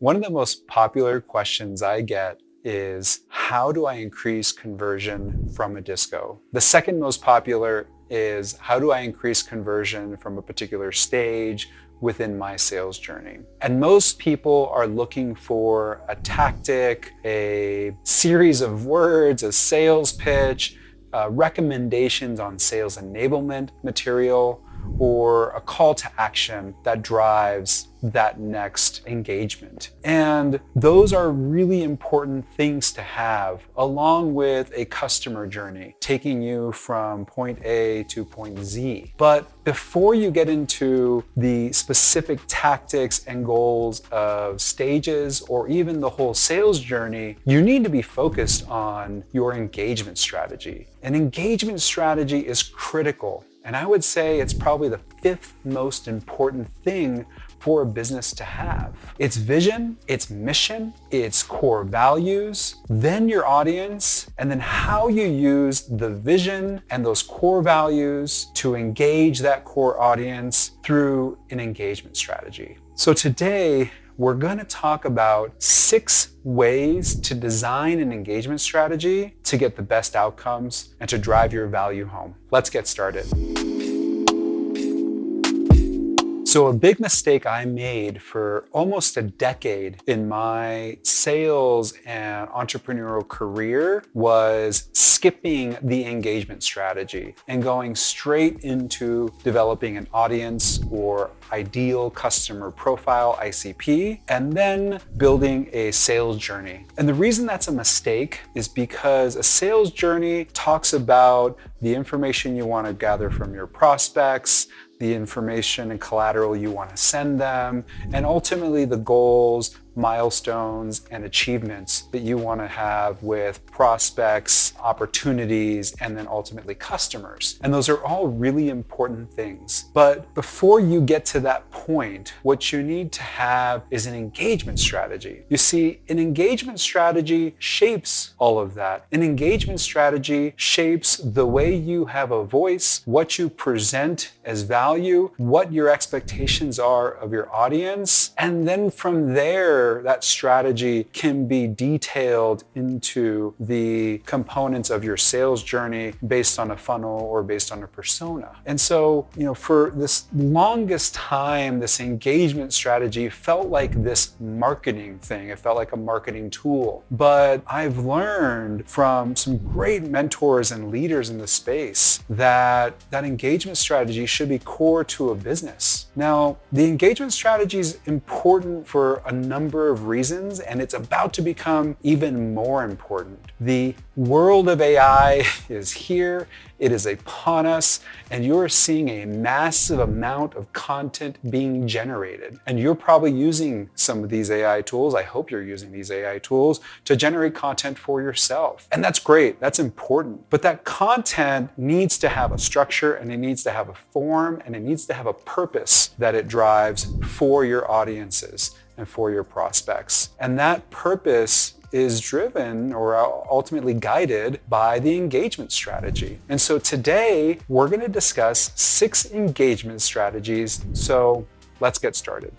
One of the most popular questions I get is, how do I increase conversion from a disco? The second most popular is, how do I increase conversion from a particular stage within my sales journey? And most people are looking for a tactic, a series of words, a sales pitch, recommendations on sales enablement material, or a call to action that drives that next engagement. And those are really important things to have, along with a customer journey taking you from point A to point Z. But before you get into the specific tactics and goals of stages or even the whole sales journey, you need to be focused on your engagement strategy. An engagement strategy is critical. And I would say it's probably the fifth most important thing for a business to have. Its vision, its mission, its core values, then your audience, and then how you use the vision and those core values to engage that core audience through an engagement strategy. So today, we're going to talk about 6 ways to design an engagement strategy to get the best outcomes and to drive your value home. Let's get started. So a big mistake I made for almost a decade in my sales and entrepreneurial career was skipping the engagement strategy and going straight into developing an audience or ideal customer profile, ICP, and then building a sales journey. And the reason that's a mistake is because a sales journey talks about the information you want to gather from your prospects, the information and collateral you want to send them, and ultimately the goals, milestones, and achievements that you want to have with prospects, opportunities, and then ultimately customers. And those are all really important things. But before you get to that point, what you need to have is an engagement strategy. You see, an engagement strategy shapes all of that. An engagement strategy shapes the way you have a voice, what you present as value, what your expectations are of your audience, and then from there, that strategy can be detailed into the components of your sales journey based on a funnel or based on a persona. And so, for this longest time, this engagement strategy felt like this marketing thing. It felt like a marketing tool. But I've learned from some great mentors and leaders in the space that engagement strategy should be core to a business. Now, the engagement strategy is important for a number of reasons, and it's about to become even more important. The world of AI is here, it is upon us, and you're seeing a massive amount of content being generated. And you're probably using some of these AI tools, I hope you're using these AI tools, to generate content for yourself. And that's great, that's important. But that content needs to have a structure, and it needs to have a form, and it needs to have a purpose that it drives for your audiences and for your prospects. And that purpose is driven or ultimately guided by the engagement strategy. And so today we're going to discuss 6 engagement strategies. So let's get started.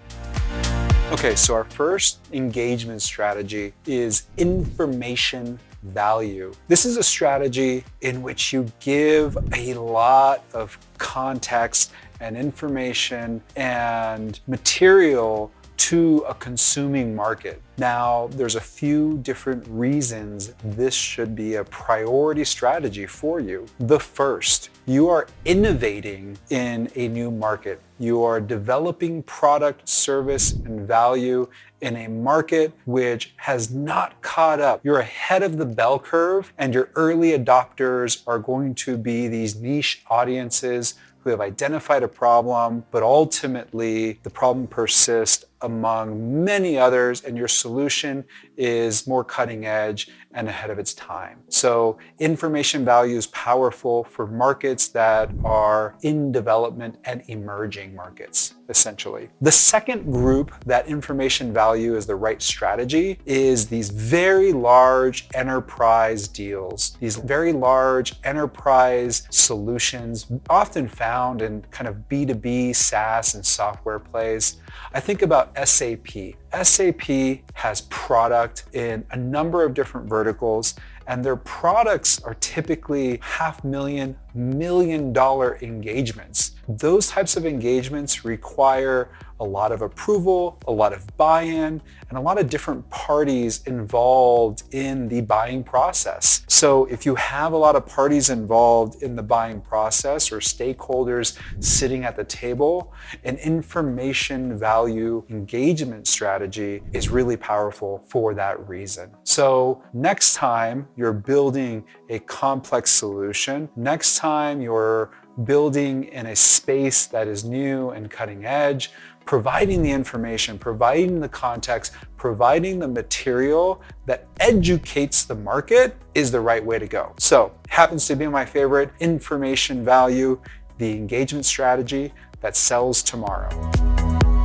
Okay, so our first engagement strategy is information value. This is a strategy in which you give a lot of context and information and material to a consuming market. Now, there's a few different reasons this should be a priority strategy for you. The first, you are innovating in a new market. You are developing product, service, and value in a market which has not caught up. You're ahead of the bell curve, and your early adopters are going to be these niche audiences who have identified a problem, but ultimately the problem persists among many others, and your solution is more cutting edge and ahead of its time. So information value is powerful for markets that are in development and emerging markets, essentially. The second group that information value is the right strategy is these very large enterprise deals. These very large enterprise solutions, often found in kind of B2B SaaS and software plays. I think about SAP. SAP has product in a number of different verticals, and their products are typically $500,000, $1 million engagements. Those types of engagements require a lot of approval, a lot of buy-in, and a lot of different parties involved in the buying process. So if you have a lot of parties involved in the buying process or stakeholders sitting at the table, an information value engagement strategy is really powerful for that reason. So next time you're building a complex solution, next time you're building in a space that is new and cutting edge, providing the information, providing the context, providing the material that educates the market is the right way to go. So, happens to be my favorite, information value, the engagement strategy that sells tomorrow.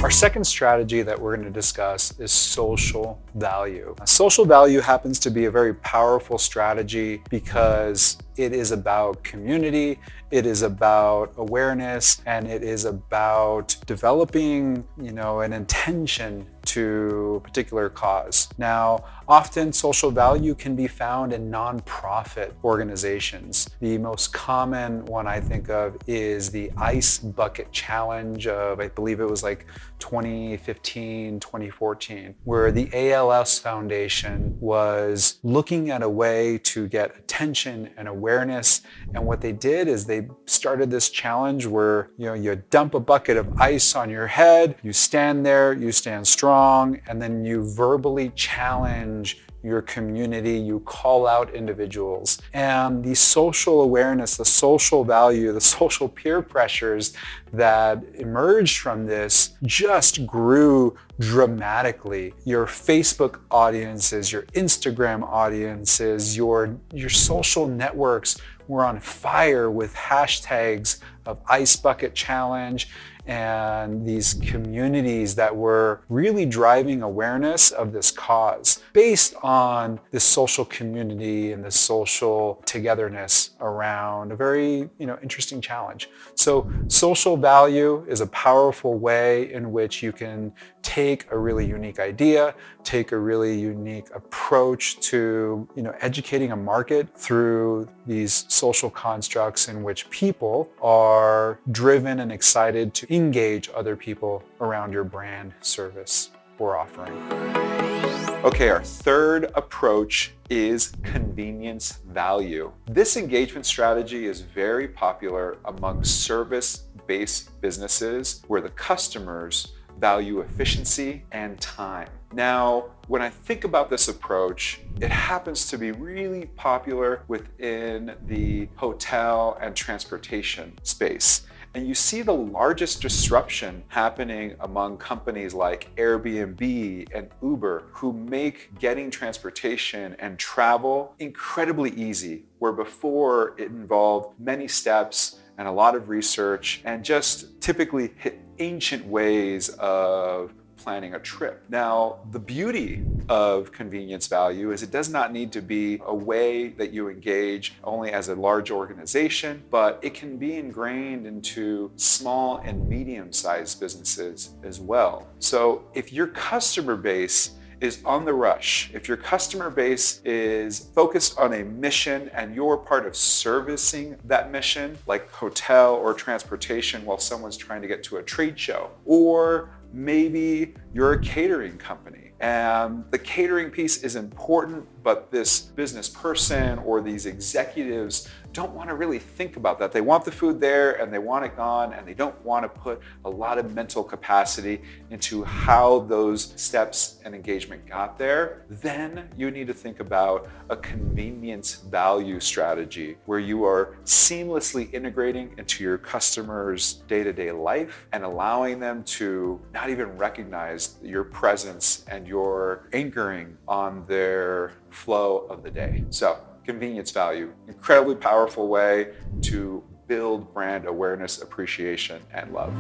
Our second strategy that we're going to discuss is social value. Social value happens to be a very powerful strategy because it is about community, it is about awareness, and it is about developing, an intention to a particular cause. Now, often social value can be found in nonprofit organizations. The most common one I think of is the Ice Bucket Challenge of, I believe it was like 2015, 2014, where the ALS Foundation was looking at a way to get attention and awareness. And what they did is they started this challenge where, you dump a bucket of ice on your head, you stand there, you stand strong, and then you verbally challenge your community, you call out individuals. And the social awareness, the social value, the social peer pressures that emerged from this just grew dramatically. Your Facebook audiences, your Instagram audiences, your social networks were on fire with hashtags of Ice Bucket Challenge and these communities that were really driving awareness of this cause based on this social community and the social togetherness around a very, interesting challenge. So social value is a powerful way in which you can take a really unique idea, take a really unique approach to, educating a market through these social constructs in which people are driven and excited to engage other people around your brand, service, or offering. Okay, our third approach is convenience value. This engagement strategy is very popular among service-based businesses where the customers value efficiency and time. Now, when I think about this approach, it happens to be really popular within the hotel and transportation space. And you see the largest disruption happening among companies like Airbnb and Uber, who make getting transportation and travel incredibly easy, where before it involved many steps and a lot of research and just typically hit ancient ways of planning a trip. Now, the beauty of convenience value is it does not need to be a way that you engage only as a large organization, but it can be ingrained into small and medium-sized businesses as well. So if your customer base is on the rush, if your customer base is focused on a mission and you're part of servicing that mission, like hotel or transportation while someone's trying to get to a trade show, or maybe you're a catering company and the catering piece is important, but this business person or these executives don't want to really think about that. They want the food there and they want it gone, and they don't want to put a lot of mental capacity into how those steps and engagement got there. Then you need to think about a convenience value strategy where you are seamlessly integrating into your customers' day-to-day life and allowing them to not even recognize your presence and your anchoring on their flow of the day. So, convenience value, incredibly powerful way to build brand awareness, appreciation, and love.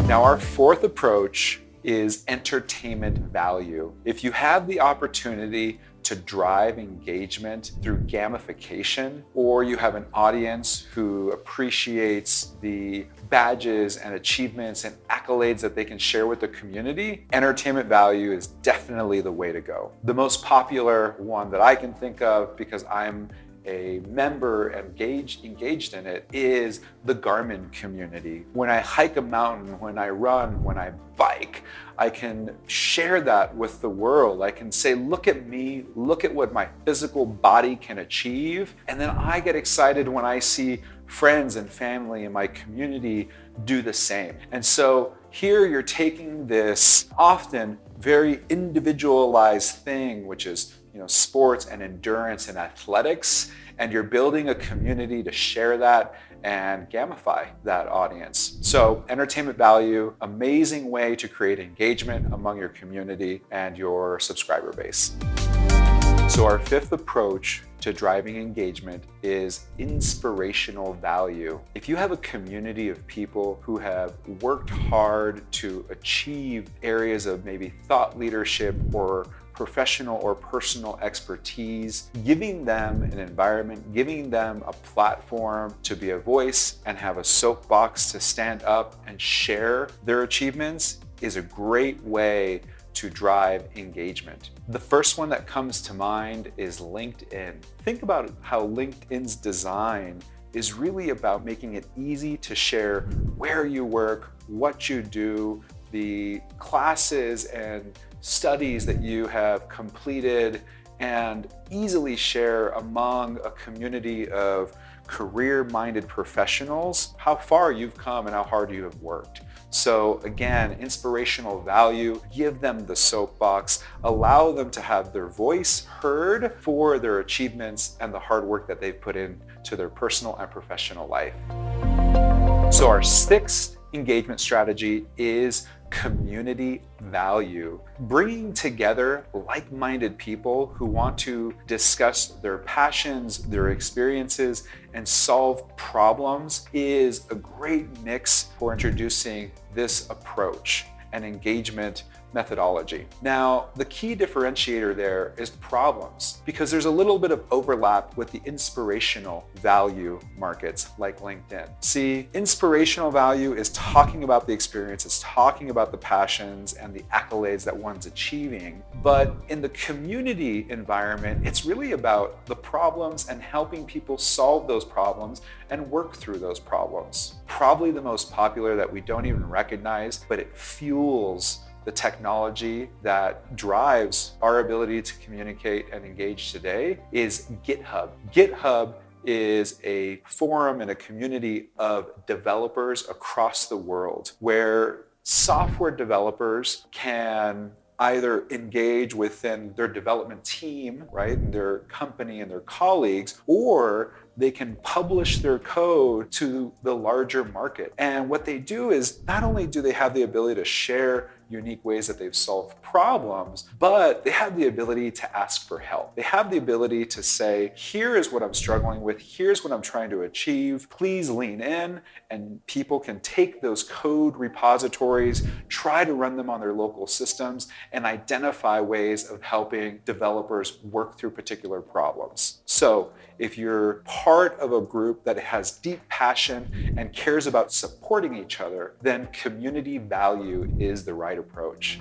Now, our fourth approach is entertainment value. If you have the opportunity to drive engagement through gamification, or you have an audience who appreciates the badges and achievements and accolades that they can share with the community, entertainment value is definitely the way to go. The most popular one that I can think of, because I'm a member and engaged in it, is the Garmin community. When I hike a mountain, when I run, when I bike, I can share that with the world. I can say, look at me, look at what my physical body can achieve. And then I get excited when I see friends and family in my community do the same. And so here you're taking this often very individualized thing, which is sports and endurance and athletics, and you're building a community to share that and gamify that audience. So entertainment value, amazing way to create engagement among your community and your subscriber base. So our fifth approach to driving engagement is inspirational value. If you have a community of people who have worked hard to achieve areas of maybe thought leadership or professional or personal expertise, giving them an environment, giving them a platform to be a voice and have a soapbox to stand up and share their achievements is a great way to drive engagement. The first one that comes to mind is LinkedIn. Think about how LinkedIn's design is really about making it easy to share where you work, what you do, the classes and studies that you have completed, and easily share among a community of career-minded professionals how far you've come and how hard you have worked. So again, inspirational value, give them the soapbox, allow them to have their voice heard for their achievements and the hard work that they've put into their personal and professional life. So our sixth engagement strategy is community value. Bringing together like-minded people who want to discuss their passions, their experiences, and solve problems is a great mix for introducing this approach and engagement methodology. Now, the key differentiator there is problems, because there's a little bit of overlap with the inspirational value markets like LinkedIn. See, inspirational value is talking about the experience, it's talking about the passions and the accolades that one's achieving. But in the community environment, it's really about the problems and helping people solve those problems and work through those problems. Probably the most popular that we don't even recognize, but it fuels the technology that drives our ability to communicate and engage today is GitHub. GitHub is a forum and a community of developers across the world where software developers can either engage within their development team, right, and their company and their colleagues, or they can publish their code to the larger market. And what they do is not only do they have the ability to share unique ways that they've solved problems, but they have the ability to ask for help. They have the ability to say, here is what I'm struggling with, here's what I'm trying to achieve, please lean in, and people can take those code repositories, try to run them on their local systems, and identify ways of helping developers work through particular problems. So if you're part of a group that has deep passion and cares about supporting each other, then community value is the right approach.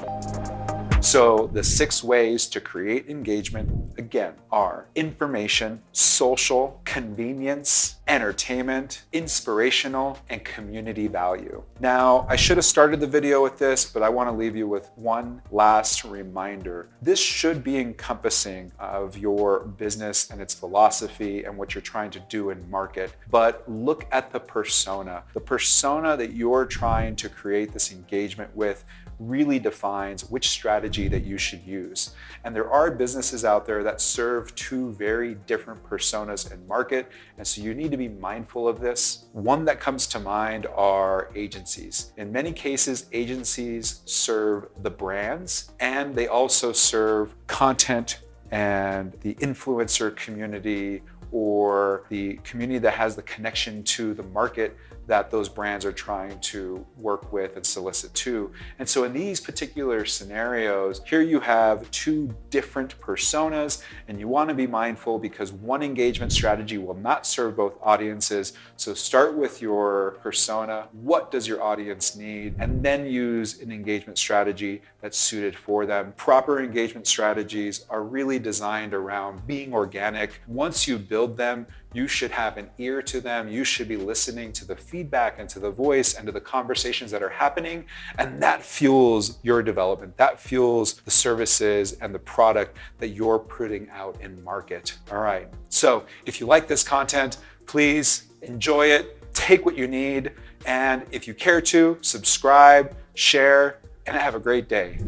So the 6 ways to create engagement, again, are information, social, convenience, entertainment, inspirational, and community value. Now, I should have started the video with this, but I want to leave you with one last reminder. This should be encompassing of your business and its philosophy and what you're trying to do in market, but look at the persona. The persona that you're trying to create this engagement with really defines which strategy that you should use. And there are businesses out there that serve 2 very different personas in market, and so you need to be mindful of this. One that comes to mind are agencies. In many cases, agencies serve the brands, and they also serve content and the influencer community or the community that has the connection to the market that those brands are trying to work with and solicit to. And so in these particular scenarios, here you have two different personas, and you want to be mindful because one engagement strategy will not serve both audiences. So start with your persona. What does your audience need? And then use an engagement strategy that's suited for them. Proper engagement strategies are really designed around being organic. Once you build them, you should have an ear to them. You should be listening to the feedback and to the voice and to the conversations that are happening. And that fuels your development. That fuels the services and the product that you're putting out in market. All right. So if you like this content, please enjoy it, take what you need. And if you care to, subscribe, share, and have a great day.